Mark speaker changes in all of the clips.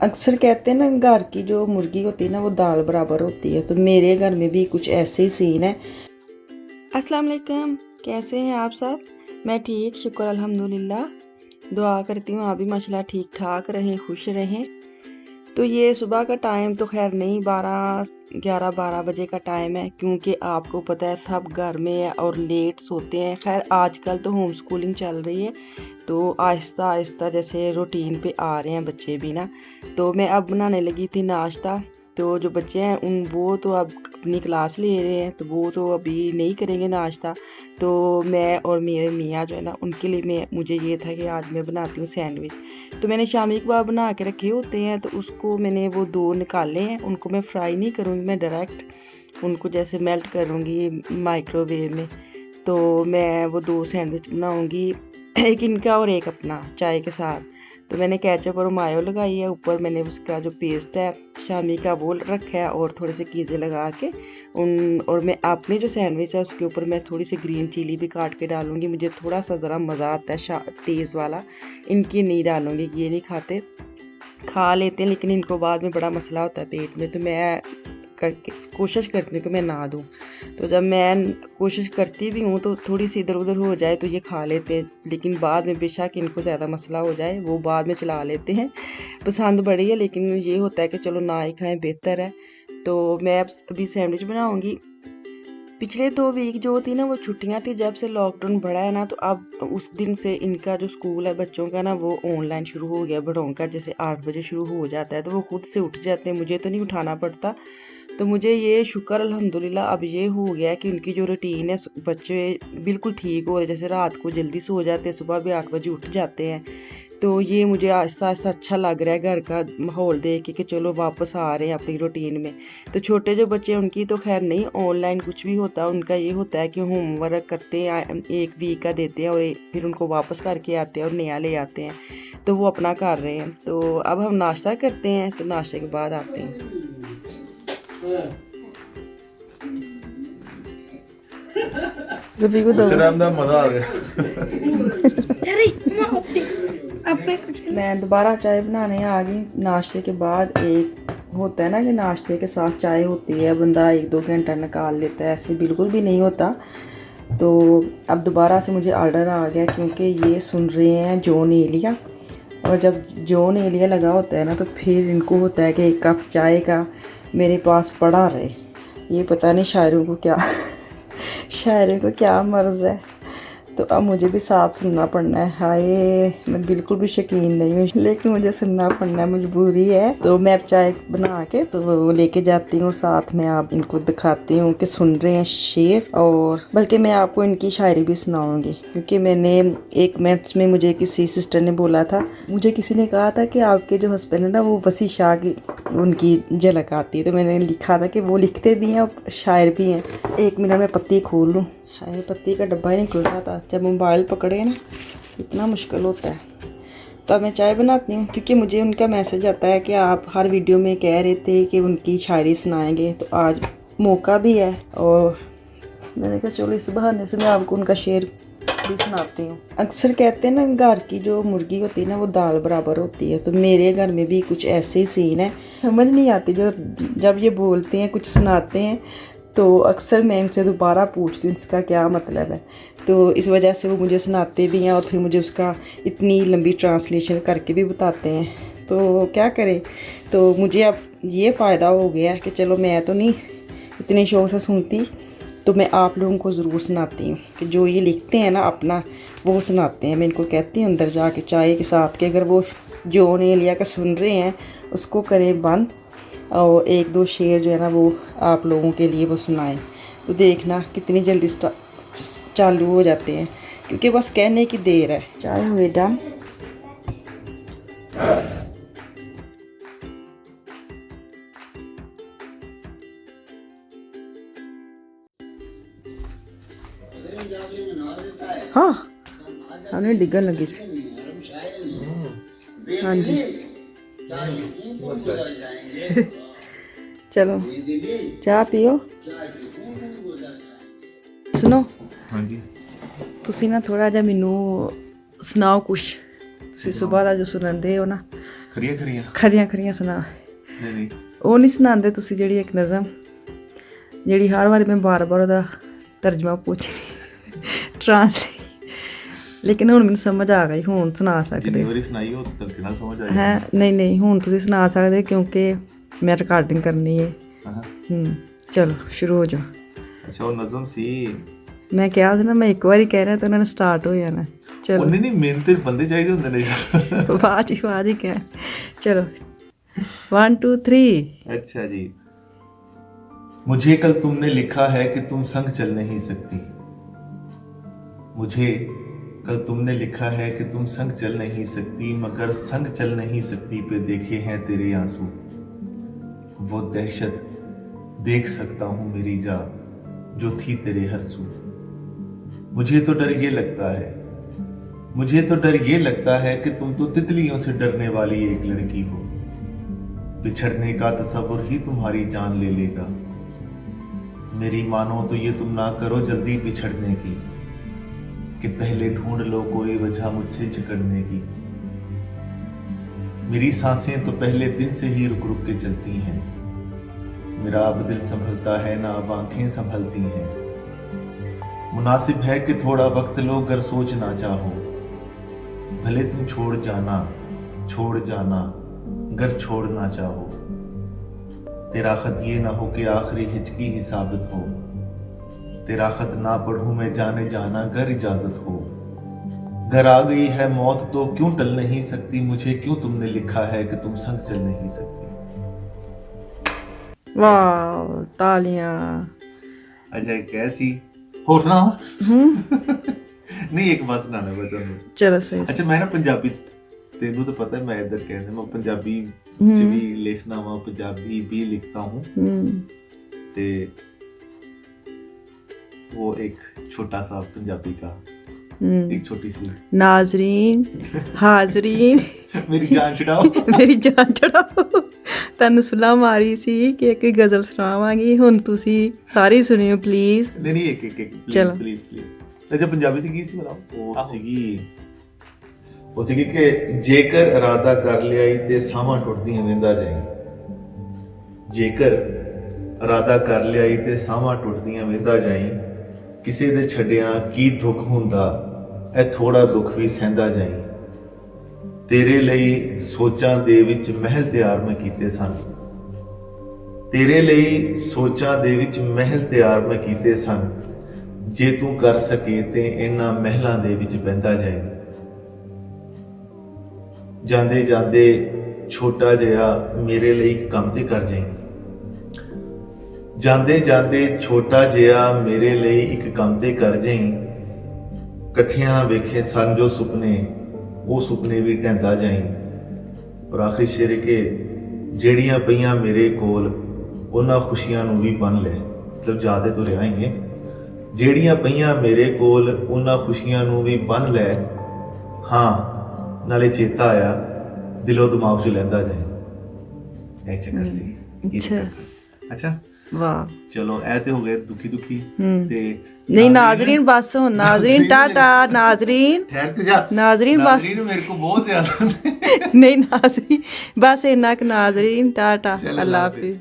Speaker 1: अक्सर कहते हैं ना, घर की जो मुर्गी होती है ना वो दाल बराबर होती है। तो मेरे घर में भी कुछ ऐसे ही सीन है। अस्सलाम वालेकुम, कैसे हैं आप सब? मैं ठीक, शुक्र अल्हम्दुलिल्लाह। दुआ करती हूँ आप भी माशाल्लाह ठीक ठाक रहें, खुश रहें। तो ये सुबह का टाइम तो खैर नहीं, 11 बजे का टाइम है, क्योंकि आपको पता है सब घर में है और लेट सोते हैं। खैर आजकल तो होम स्कूलिंग चल रही है, तो आहिस्ता आहिस्ता जैसे रूटीन पे आ रहे हैं बच्चे भी ना। तो मैं अब बनाने लगी थी नाश्ता। तो जो बच्चे हैं वो तो अब अपनी क्लास ले रहे हैं, तो वो तो अभी नहीं करेंगे नाश्ता। तो मैं और मेरे मियाँ जो है ना, उनके लिए मुझे ये था कि आज मैं बनाती हूँ सैंडविच। तो मैंने शामी कबाब बना के रखे होते हैं, तो उसको मैंने वो 2 निकाले हैं। उनको मैं फ्राई नहीं करूँगी, मैं डायरेक्ट उनको जैसे मेल्ट करूँगी माइक्रोवेव में। तो मैं वो 2 सैंडविच बनाऊँगी, एक इनका और एक अपना चाय के साथ। तो मैंने केचप और मायो लगाई है, ऊपर मैंने उसका जो पेस्ट है शामी का वो रखा है, और थोड़े से कीज़े लगा के और मैं अपने जो सैंडविच है उसके ऊपर मैं थोड़ी सी ग्रीन चिली भी काट के डालूँगी। मुझे थोड़ा सा ज़रा मज़ा आता है तेज़ वाला, इनकी नहीं डालूँगी, ये नहीं खाते। खा लेते हैं लेकिन इनको बाद में बड़ा मसला होता है पेट में, तो मैं कोशिश करती हूँ कि मैं ना दूँ। तो जब मैं कोशिश करती भी हूँ तो थोड़ी सी इधर उधर हो जाए तो ये खा लेते हैं, लेकिन बाद में बेशक इनको ज़्यादा मसला हो जाए वो बाद में चला लेते हैं। पसंद बड़ी है, लेकिन ये होता है कि चलो ना ही खाएं बेहतर है। तो मैं अब अभी सैंडविच बनाऊँगी। पिछले 2 वीक जो थी ना वो छुट्टियां थी, जब से लॉकडाउन बढ़ा है ना, तो अब उस दिन से इनका जो स्कूल है बच्चों का ना वो ऑनलाइन शुरू हो गया। बड़ों का जैसे 8 बजे शुरू हो जाता है, तो वो खुद से उठ जाते हैं, मुझे तो नहीं उठाना पड़ता। तो मुझे ये शुक्र अल्हम्दुलिल्लाह अब ये हो गया है कि उनकी जो रूटीन है बच्चे बिल्कुल ठीक हो रहे। जैसे रात को जल्दी सो जाते हैं, सुबह भी 8 बजे उठ जाते हैं। तो ये मुझे आहिस्ता आहिस्ता अच्छा लग रहा है घर का माहौल देख के कि चलो वापस आ रहे हैं अपनी रूटीन में। तो छोटे जो बच्चे हैं उनकी तो खैर नहीं ऑनलाइन कुछ भी होता, उनका ये होता है कि होमवर्क करते हैं, 1 वीक का देते हैं और फिर उनको वापस करके आते हैं और नया ले आते हैं। तो वो अपना कर रहे हैं। तो अब हम नाश्ता करते हैं, तो नाश्ते के बाद आते हैं। रफी को दो। मजा आ गया। मैं दोबारा चाय बनाने आ गई नाश्ते के बाद। एक होता है ना कि नाश्ते के साथ चाय होती है, बंदा 1-2 घंटा निकाल लेता है, ऐसे बिल्कुल भी नहीं होता। तो अब दोबारा से मुझे ऑर्डर आ गया, क्योंकि ये सुन रहे हैं जॉन एलिया, और जब जॉन एलिया लगा होता है ना तो फिर इनको होता है कि 1 कप चाय का मेरे पास पड़ा रहे। ये पता नहीं शायरों को क्या शायरों को क्या मर्ज़ है। तो अब मुझे भी साथ सुनना पड़ना है। हाय, मैं बिल्कुल भी शौकीन नहीं हूँ, लेकिन मुझे सुनना पड़ना है, मजबूरी है। तो मैं अब चाय बना के तो वो लेके जाती हूँ, साथ में आप इनको दिखाती हूँ कि सुन रहे हैं शेर। और बल्कि मैं आपको इनकी शायरी भी सुनाऊँगी, क्योंकि मैंने एक मैथ्स में मुझे किसी सिस्टर ने बोला था, मुझे किसी ने कहा था कि आपके जो हस्बैंड है ना वो वसी शाह की उनकी झलक आती है। तो मैंने लिखा था कि वो लिखते भी हैं और शायर भी हैं। 1 मिनट में पत्ती खोल लूँ। हाय, पत्ती का डब्बा ही नहीं खुल रहा था। जब मोबाइल पकड़े ना इतना मुश्किल होता है। तो अब मैं चाय बनाती हूँ, क्योंकि मुझे उनका मैसेज आता है कि आप हर वीडियो में कह रहे थे कि उनकी शायरी सुनाएंगे, तो आज मौका भी है। और मैंने कहा चलो इस बहाने से मैं आपको उनका शेर भी सुनाती हूँ। अक्सर कहते हैं ना, घर की जो मुर्गी होती है ना वो दाल बराबर होती है। तो मेरे घर में भी कुछ ऐसे ही सीन है। समझ नहीं आती जब ये बोलते हैं, कुछ सुनाते हैं, तो अक्सर मैं इनसे दोबारा पूछती हूँ इसका क्या मतलब है। तो इस वजह से वो मुझे सुनाते भी हैं और फिर मुझे उसका इतनी लंबी ट्रांसलेशन करके भी बताते हैं। तो क्या करें। तो मुझे अब ये फ़ायदा हो गया कि चलो मैं तो नहीं इतने शौक से सुनती, तो मैं आप लोगों को ज़रूर सुनाती हूँ कि जो ये लिखते हैं ना अपना वो सुनाते हैं। मैं इनको कहती हूँ अंदर जाके चाय के साथ कि अगर वो जॉन एलिया का सुन रहे हैं उसको करें बंद, और 1-2 शेर जो है ना वो आप लोगों के लिए वो सुनाएं। तो देखना कितनी जल्दी चालू हो जाते हैं, क्योंकि बस कहने की देर है। चाय हुए डन। हाँ, हमने डिगन लगी सी। हाँ जी चलो चाह पियो। सुनो,
Speaker 2: हाँ जी,
Speaker 1: ਤੁਸੀਂ ਨਾ ਥੋੜਾ ਜਿਹਾ ਮੈਨੂੰ ਸੁਣਾਓ ਕੁਛ। ਤੁਸੀਂ ਸਵੇਰ ਦਾ ਜੋ ਸੁਣਾਉਂਦੇ ਹੋ ਨਾ
Speaker 2: ਖਰੀਆਂ ਖਰੀਆਂ
Speaker 1: ਖਰੀਆਂ ਖਰੀਆਂ ਸੁਣਾ।
Speaker 2: ਨਹੀਂ ਨਹੀਂ
Speaker 1: ਉਹ ਨਹੀਂ ਸੁਣਾਉਂਦੇ ਤੁਸੀਂ, ਜਿਹੜੀ ਇੱਕ ਨਜ਼ਮ ਜਿਹੜੀ ਹਰ ਵਾਰੀ ਮੈਂ ਬਾਰ-ਬਾਰ ਉਹਦਾ ਤਰਜਮਾ ਪੁੱਛ ਟ੍ਰਾਂਸਲੇਟ, ਲੇਕਿਨ ਹੁਣ ਮੈਨੂੰ ਸਮਝ ਆ ਗਈ, ਹੁਣ ਸੁਣਾ ਸਕਦੇ
Speaker 2: ਜਿੰਨੀ ਵਾਰੀ ਸੁਣਾਈ ਉਹ ਤਰੀਕੇ ਨਾਲ ਸਮਝ ਆਈ
Speaker 1: ਹੈ। ਨਹੀਂ ਹੁਣ ਤੁਸੀਂ ਸੁਣਾ ਸਕਦੇ ਕਿਉਂਕਿ ਮੈਂ ਰਿਕਾਰਡਿੰਗ ਕਰਨੀ ਹੈ। ਚਲੋ ਸ਼ੁਰੂ ਹੋ ਜਾਓ।
Speaker 2: ਅੱਛਾ ਉਹ ਨਜ਼ਮ ਸੀ,
Speaker 1: ਮੈਂ ਕਿਹਾ ਸੀ ਨਾ ਮੈਂ ਇੱਕ ਵਾਰੀ ਕਹਿ ਰਿਹਾ ਤਾਂ ਉਹਨਾਂ ਨੇ ਸਟਾਰਟ ਹੋ ਜਾਣਾ। ਚਲੋ
Speaker 2: ਉਹਨੇ ਨਹੀਂ ਮਿਹਨਤੀ ਬੰਦੇ ਚਾਹੀਦੇ ਹੁੰਦੇ ਨੇ।
Speaker 1: ਵਾਹ ਜੀ ਕਹਿ। ਚਲੋ 1 2 3।
Speaker 2: अच्छा जी। मुझे कल तुमने लिखा है कि तुम संग चल नहीं सकती, मुझे कल तुमने लिखा है कि तुम संग चल नहीं सकती, मगर संग चल नहीं सकती पे देखे हैं तेरे आंसू। वो दहशत देख सकता हूँ मेरी जा जो थी तेरे हर सू। मुझे तो डर ये लगता है, मुझे तो डर ये लगता है कि तुम तो तितलियों से डरने वाली एक लड़की हो। बिछड़ने का तस्वुर ही तुम्हारी जान ले लेगा। मेरी मानो तो ये तुम ना करो जल्दी बिछड़ने की, कि पहले ढूंढ लो कोई वजह मुझसे जकड़ने की। मेरी सांसें तो पहले दिन से ही रुक रुक के चलती हैं, मेरा अब दिल संभलता है ना अब आंखें संभलती हैं। मुनासिब है कि थोड़ा वक्त लो अगर सोच ना चाहो, भले तुम छोड़ जाना अगर छोड़ना चाहो। तेरा खत ये ना हो कि आखिरी हिचकी ही साबित हो, तेरा खत ना पढ़ूं मैं जाने जाना अगर इजाजत हो। घर आ गई है मौत तो क्यों टल नहीं सकती, मुझे क्यों तुमने लिखा है कि तुम संग चल नहीं सकती।
Speaker 1: वाह तालियां।
Speaker 2: अच्छा कैसी होर सुना। नहीं एक बात सुनाना बस ਉਹਨੂੰ।
Speaker 1: ਚਲੋ ਸਹੀ।
Speaker 2: ਅੱਛਾ ਮੈਂ ਨਾ ਪੰਜਾਬੀ, ਤੈਨੂੰ ਤਾਂ ਪਤਾ ਹੈ मैं इधर कहते मैं पंजाबी च भी लिखना वा, पंजाबी भी लिखता हूँ। ते वो एक छोटा सा पंजाबी का एक छोटी सी
Speaker 1: नाजरीन हाजरीन
Speaker 2: मेरी जान छुड़ाओ
Speaker 1: ਮੇਰੀ ਜਾਨ ਛੁਡਾਓ। ਤੁਹਾਨੂੰ ਸੁਲਾ ਮਾਰੀ ਸੀ ਕਿ ਇੱਕ ਗਜ਼ਲ ਸੁਣਾਵਾਂਗੀ, ਹੁਣ ਤੁਸੀਂ ਸਾਰੀ ਸੁਣਿਓ ਪਲੀਜ਼।
Speaker 2: नहीं एक एक एक
Speaker 1: चलो।
Speaker 2: Please please. अच्छा पंजाबी ਦੀ ਕੀ ਸੀ ਬਤਾਓ। ਉਹ ਸੀਗੀ ਕਿ ਜੇਕਰ ਇਰਾਦਾ ਕਰ ਲਿਆਈ ਤੇ ਸਾਵਾਂ ਟੁੱਟਦੀਆਂ ਵੇਂਦਾ ਜਾਈ, ਜੇਕਰ ਇਰਾਦਾ ਕਰ ਲਿਆਈ ਤੇ ਸਾਵਾਂ ਟੁੱਟਦੀਆਂ ਵੇਂਦਾ ਜਾਈ। ਕਿਸੇ ਦੇ ਛੱਡਿਆਂ ਕੀ ਦੁੱਖ ਹੁੰਦਾ, ਇਹ ਥੋੜਾ ਦੁੱਖ ਵੀ ਸਹਿੰਦਾ ਜਾਈ। ਤੇਰੇ ਲਈ ਸੋਚਾਂ ਦੇ ਵਿੱਚ ਮਹਿਲ ਤਿਆਰ ਮੈਂ ਕੀਤੇ ਸਨ, ਤੇਰੇ ਲਈ ਸੋਚਾਂ ਦੇ ਵਿੱਚ ਮਹਿਲ ਤਿਆਰ ਮੈਂ ਕੀਤੇ ਸਨ। ਜੇ ਤੂੰ ਕਰ ਸਕੇ ਤੇ ਇਹਨਾਂ ਮਹਿਲਾਂ ਦੇ ਵਿੱਚ ਬਹਿੰਦਾ ਜਾਏ। ਜਾਂਦੇ ਜਾਂਦੇ ਛੋਟਾ ਜਿਹਾ ਮੇਰੇ ਲਈ ਇੱਕ ਕੰਮ ਤੇ ਕਰ ਜਾਈਂ, ਜਾਂਦੇ ਜਾਂਦੇ ਛੋਟਾ ਜਿਹਾ ਮੇਰੇ ਲਈ ਇੱਕ ਕੰਮ ਤੇ ਕਰ ਜਾਈਂ। ਇਕੱਠਿਆਂ ਵੇਖੇ ਸਨ ਜੋ ਸੁਪਨੇ, ਉਹ ਸੁਪਨੇ ਵੀ ਢਹਿੰਦਾ ਜਾਈਂ। ਔਰ ਆਖਰੀ ਸ਼ੇਰ ਕਿ ਜਿਹੜੀਆਂ ਪਈਆਂ ਮੇਰੇ ਕੋਲ ਉਹਨਾਂ ਖੁਸ਼ੀਆਂ ਨੂੰ ਵੀ ਬੰਨ ਲੈ, ਮਤਲਬ ਜ਼ਿਆਦਾ ਤੋਂ ਰਿਹਾ ਹੀ ਹੈ। ਜਿਹੜੀਆਂ ਪਈਆਂ ਮੇਰੇ ਕੋਲ ਉਹਨਾਂ ਖੁਸ਼ੀਆਂ ਨੂੰ ਵੀ ਬੰਨ ਲੈ। ਹਾਂ ਨਾਲੇ ਚੇਤਾ ਆਇਆ ਦਿਲੋਂ ਦਿਮਾਗ 'ਚ ਲੈਂਦਾ ਜਾਏ। ਇਹ ਚੱਕਰ ਸੀ। ਅੱਛਾ
Speaker 1: ਵਾਹ
Speaker 2: ਚਲੋ ਇਹ ਤੇ ਹੋ ਗਏ ਦੁਖੀ ਦੁਖੀ ਤੇ
Speaker 1: ਨਹੀਂ ਨਾਜ਼ਰੀਨ ਬਸ ਹੁਣ ਨਾਜ਼ਰੀਨ ਟਾਟਾ ਨਾਜ਼ਰੀਨ
Speaker 2: ਠਹਿਰ ਤੇ ਜਾ
Speaker 1: ਨਾਜ਼ਰੀਨ ਬਸ
Speaker 2: ਨਾਜ਼ਰੀਨ ਮੇਰੇ ਕੋ ਬਹੁਤ ਜ਼ਿਆਦਾ
Speaker 1: नहीं नाज़रीन बस इन्ना कि नाज़रीन टाटा अल्लाह हाफिज़।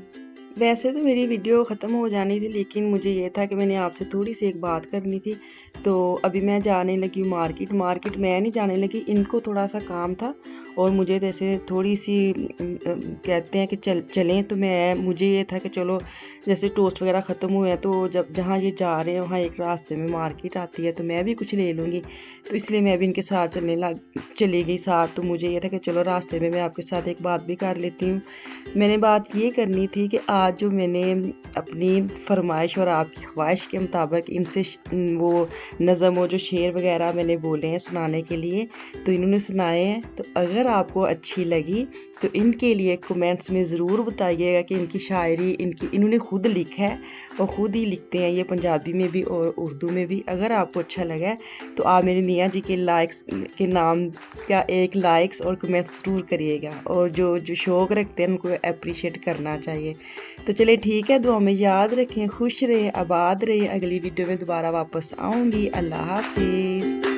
Speaker 1: वैसे तो मेरी वीडियो ख़त्म हो जानी थी, लेकिन मुझे ये था कि मैंने आपसे थोड़ी सी एक बात करनी थी। तो अभी मैं जाने लगी मार्केट मैं नहीं जाने लगी, इनको थोड़ा सा काम था और मुझे जैसे थोड़ी सी कहते हैं कि चलें, तो मुझे ये था कि चलो जैसे टोस्ट वगैरह ख़त्म हुए हैं तो जब जहाँ ये जा रहे हैं वहाँ एक रास्ते में मार्केट आती है, तो मैं भी कुछ ले लूँगी। तो इसलिए मैं भी इनके साथ चली गई साथ। तो मुझे ये था कि चलो रास्ते में मैं आपके साथ एक बात भी कर लेती हूँ। मैंने बात ये करनी थी कि आज जो मैंने अपनी फरमाइश और आपकी ख्वाहिश के मुताबिक इनसे वो नज़म और जो शेर वगैरह मैंने बोले हैं सुनाने के लिए, तो इन्होंने सुनाए हैं। तो अगर आपको अच्छी लगी तो इनके लिए कमेंट्स में ज़रूर बताइएगा कि इनकी शायरी इन्होंने खुद लिखा है और ख़ुद ही लिखते हैं ये पंजाबी में भी और उर्दू में भी। अगर आपको अच्छा लगा है तो आप मेरे मियाँ जी के लाइक्स के नाम का एक लाइक्स और कमेंट्स ज़रूर करिएगा, और जो शौक़ रखते हैं उनको अप्रिशिएट करना चाहिए। तो चलिए ठीक है, दुआ में याद रखें, खुश रहें, आबाद रहें। अगली वीडियो में दोबारा वापस आऊँगी। अल्लाह हाफिज़।